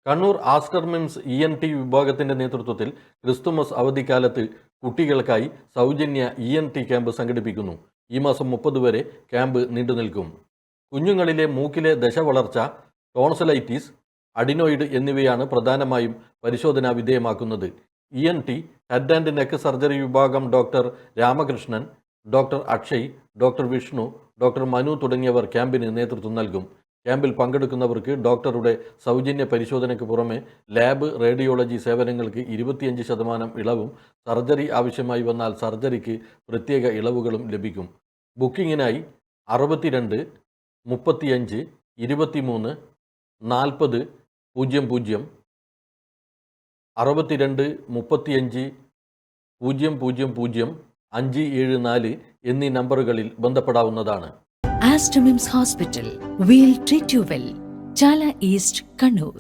Kannur Aster MIMS ENT വിഭാഗത്തിന്റെ നേതൃത്വത്തിൽ Christmas അവധിക്കാലത്ത് കുട്ടികൾക്കായി സൗജന്യ ENT ക്യാമ്പ് സംഘടിപ്പിക്കുന്നു. ഈ മാസം 30 വരെ ക്യാമ്പ് നീണ്ടുനിൽക്കും. കുഞ്ഞുങ്ങളിലെ മൂക്കിലെ ദശവളർച്ച, ടോൺസിലൈറ്റിസ്, അഡിനോയിഡ് എന്നിവയാണ് പ്രധാനമായും പരിശോധനാ വിധേയമാക്കുന്നത്. ENT head and neck surgery വിഭാഗം doctor Ramakrishnan, doctor Akshay, doctor Vishnu, doctor Manu തുടങ്ങിയവർ ക്യാമ്പിന് നേതൃത്വം നൽകും. ക്യാമ്പിൽ പങ്കെടുക്കുന്നവർക്ക് ഡോക്ടറുടെ സൗജന്യ പരിശോധനയ്ക്ക് പുറമെ ലാബ്, റേഡിയോളജി സേവനങ്ങൾക്ക് 25% ഇളവും, സർജറി ആവശ്യമായി വന്നാൽ സർജറിക്ക് പ്രത്യേക ഇളവുകളും ലഭിക്കും. ബുക്കിങ്ങിനായി 62 35 23 40 00 62 35 000 574 എന്നീ നമ്പറുകളിൽ ബന്ധപ്പെടാവുന്നതാണ്. Aster MIMS Hospital. We'll treat you well. Chala East, Kannur.